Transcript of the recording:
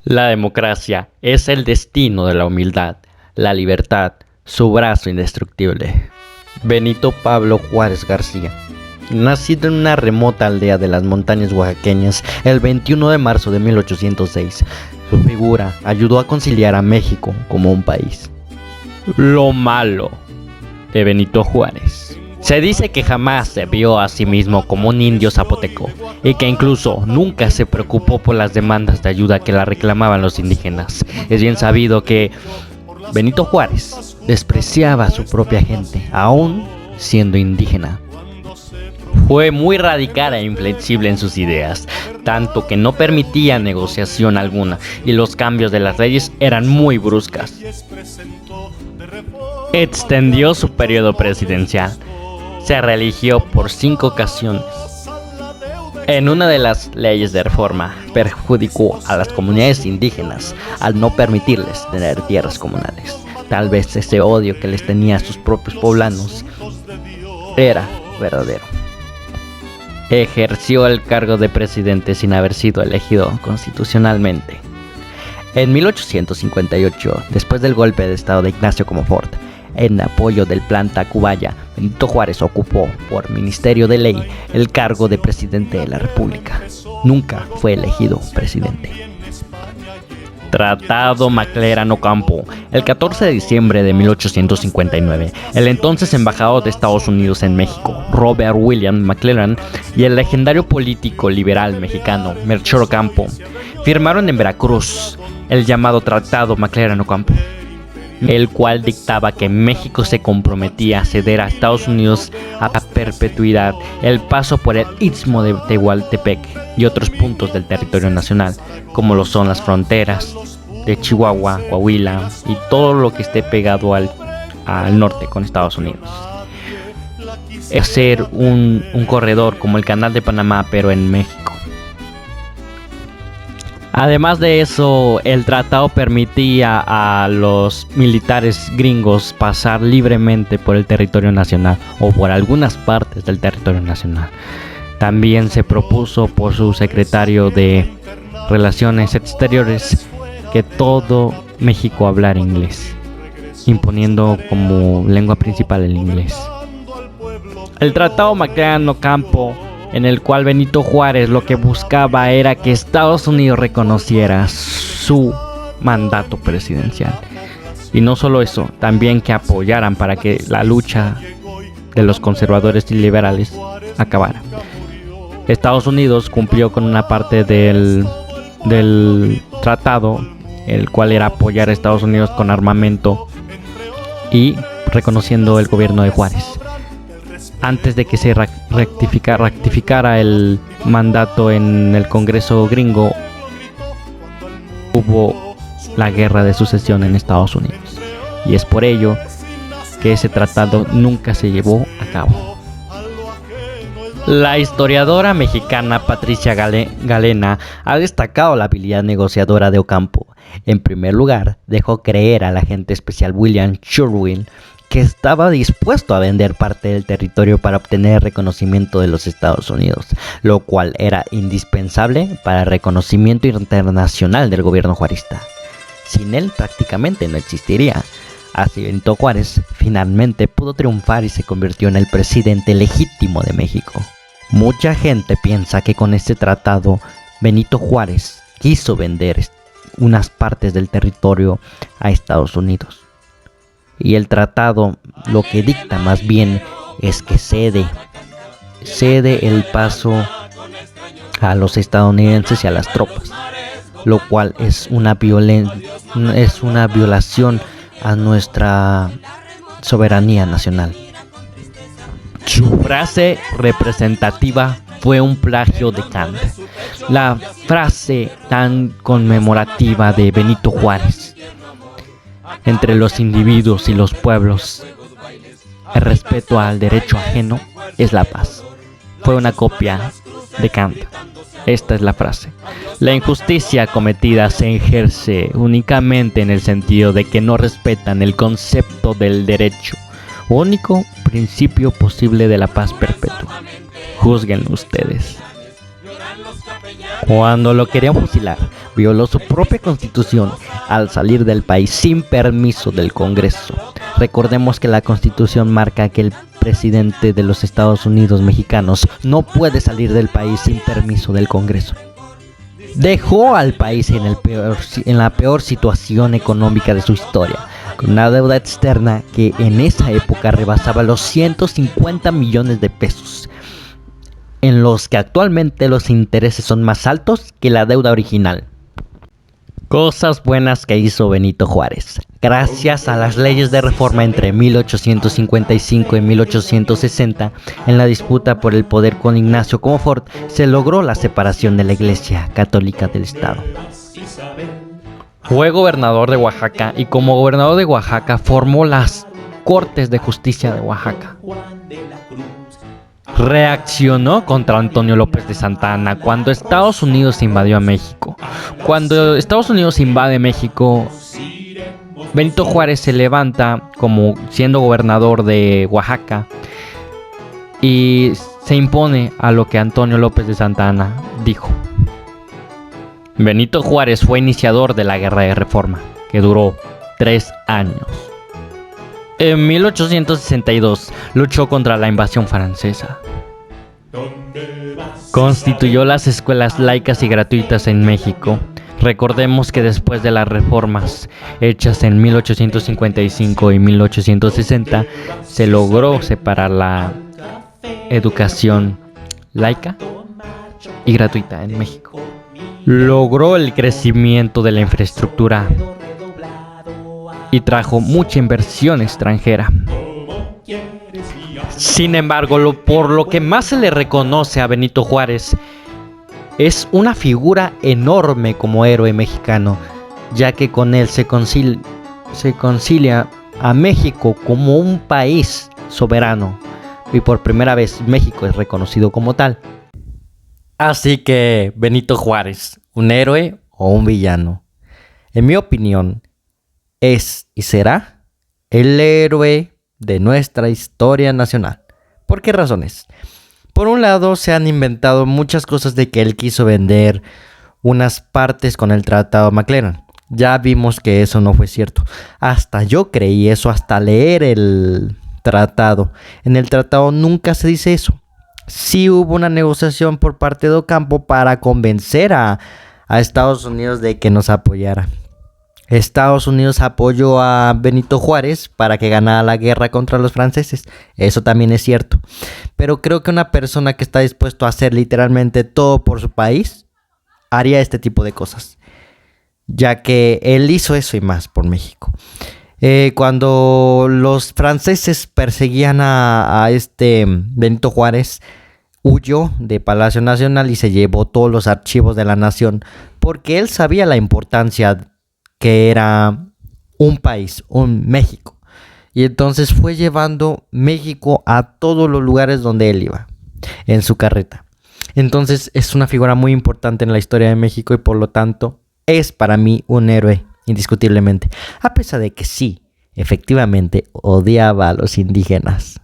La democracia es el destino de la humildad, la libertad, su brazo indestructible. Benito Pablo Juárez García, nacido en una remota aldea de las montañas oaxaqueñas el 21 de marzo de 1806, su figura ayudó a conciliar a México como un país. Lo malo de Benito Juárez. Se dice que jamás se vio a sí mismo como un indio zapoteco y que incluso nunca se preocupó por las demandas de ayuda que la reclamaban los indígenas. Es bien sabido que Benito Juárez despreciaba a su propia gente, aún siendo indígena. Fue muy radical e inflexible en sus ideas, tanto que no permitía negociación alguna y los cambios de las leyes eran muy bruscas. Extendió su periodo presidencial. Se reeligió por 5 ocasiones. En una de las leyes de reforma, perjudicó a las comunidades indígenas al no permitirles tener tierras comunales. Tal vez ese odio que les tenía a sus propios poblanos era verdadero. Ejerció el cargo de presidente sin haber sido elegido constitucionalmente. En 1858, después del golpe de estado de Ignacio Comonfort, en apoyo del Plan Tacubaya, Benito Juárez ocupó por Ministerio de Ley el cargo de presidente de la República. Nunca fue elegido presidente. Tratado McClellan-Ocampo. El 14 de diciembre de 1859, el entonces embajador de Estados Unidos en México, Robert William McClellan, y el legendario político liberal mexicano, Melchor Ocampo, firmaron en Veracruz el llamado Tratado McClellan-Ocampo, el cual dictaba que México se comprometía a ceder a Estados Unidos a perpetuidad el paso por el Istmo de Tehuantepec y otros puntos del territorio nacional, como lo son las fronteras de Chihuahua, Coahuila y todo lo que esté pegado al norte con Estados Unidos. Hacer un corredor como el Canal de Panamá, pero en México. Además de eso, el tratado permitía a los militares gringos pasar libremente por el territorio nacional o por algunas partes del territorio nacional. También se propuso por su secretario de Relaciones Exteriores que todo México hablara inglés, imponiendo como lengua principal el inglés. El Tratado McClellan-Ocampo, en el cual Benito Juárez lo que buscaba era que Estados Unidos reconociera su mandato presidencial. Y no solo eso, también que apoyaran para que la lucha de los conservadores y liberales acabara. Estados Unidos cumplió con una parte del tratado, el cual era apoyar a Estados Unidos con armamento y reconociendo el gobierno de Juárez. Antes de que se rectificara el mandato en el Congreso gringo, hubo la guerra de sucesión en Estados Unidos. Y es por ello que ese tratado nunca se llevó a cabo. La historiadora mexicana Patricia Galena ha destacado la habilidad negociadora de Ocampo. En primer lugar, dejó creer al agente especial William Sherwin que estaba dispuesto a vender parte del territorio para obtener el reconocimiento de los Estados Unidos, lo cual era indispensable para el reconocimiento internacional del gobierno juarista. Sin él prácticamente no existiría. Así Benito Juárez finalmente pudo triunfar y se convirtió en el presidente legítimo de México. Mucha gente piensa que con este tratado Benito Juárez quiso vender unas partes del territorio a Estados Unidos. Y el tratado lo que dicta más bien es que cede el paso a los estadounidenses y a las tropas, lo cual es una violación a nuestra soberanía nacional. Su frase representativa fue un plagio de Kant. La frase tan conmemorativa de Benito Juárez: entre los individuos y los pueblos, el respeto al derecho ajeno es la paz. Fue una copia de Kant. Esta es la frase. La injusticia cometida se ejerce únicamente en el sentido de que no respetan el concepto del derecho, único principio posible de la paz perpetua. Juzguen ustedes. Cuando lo querían fusilar, violó su propia constitución al salir del país sin permiso del Congreso. Recordemos que la constitución marca que el presidente de los Estados Unidos mexicanos no puede salir del país sin permiso del Congreso. Dejó al país en la peor situación económica de su historia, con una deuda externa que en esa época rebasaba los 150 millones de pesos, en los que actualmente los intereses son más altos que la deuda original. Cosas buenas que hizo Benito Juárez. Gracias a las leyes de reforma entre 1855 y 1860, en la disputa por el poder con Ignacio Comonfort, se logró la separación de la Iglesia Católica del Estado. Fue gobernador de Oaxaca y como gobernador de Oaxaca formó las Cortes de Justicia de Oaxaca. Reaccionó contra Antonio López de Santa Anna cuando Estados Unidos invadió a México. Cuando Estados Unidos invade México, Benito Juárez se levanta como siendo gobernador de Oaxaca y se impone a lo que Antonio López de Santa Anna dijo. Benito Juárez fue iniciador de la Guerra de Reforma, que duró 3 años. En 1862 luchó contra la invasión francesa. Constituyó las escuelas laicas y gratuitas en México. Recordemos que después de las reformas hechas en 1855 y 1860, se logró separar la educación laica y gratuita en México. Logró el crecimiento de la infraestructura y trajo mucha inversión extranjera. Sin embargo, por lo que más se le reconoce a Benito Juárez es una figura enorme como héroe mexicano, ya que con él se concilia a México como un país soberano y por primera vez México es reconocido como tal. Así que Benito Juárez, ¿un héroe o un villano? En mi opinión, es y será el héroe de nuestra historia nacional. ¿Por qué razones? Por un lado, se han inventado muchas cosas de que él quiso vender unas partes con el Tratado McClellan. Ya vimos que eso no fue cierto. Hasta yo creí eso, hasta leer el tratado. En el tratado nunca se dice eso. Sí hubo una negociación por parte de Ocampo para convencer a Estados Unidos de que nos apoyara. Estados Unidos apoyó a Benito Juárez para que ganara la guerra contra los franceses. Eso también es cierto. Pero creo que una persona que está dispuesto a hacer literalmente todo por su país haría este tipo de cosas, ya que él hizo eso y más por México. Cuando los franceses perseguían a Benito Juárez, huyó de Palacio Nacional y se llevó todos los archivos de la nación, porque él sabía la importancia que era un país, un México. Y entonces fue llevando México a todos los lugares donde él iba, en su carreta. Entonces es una figura muy importante en la historia de México y por lo tanto es para mí un héroe, indiscutiblemente. A pesar de que sí, efectivamente odiaba a los indígenas.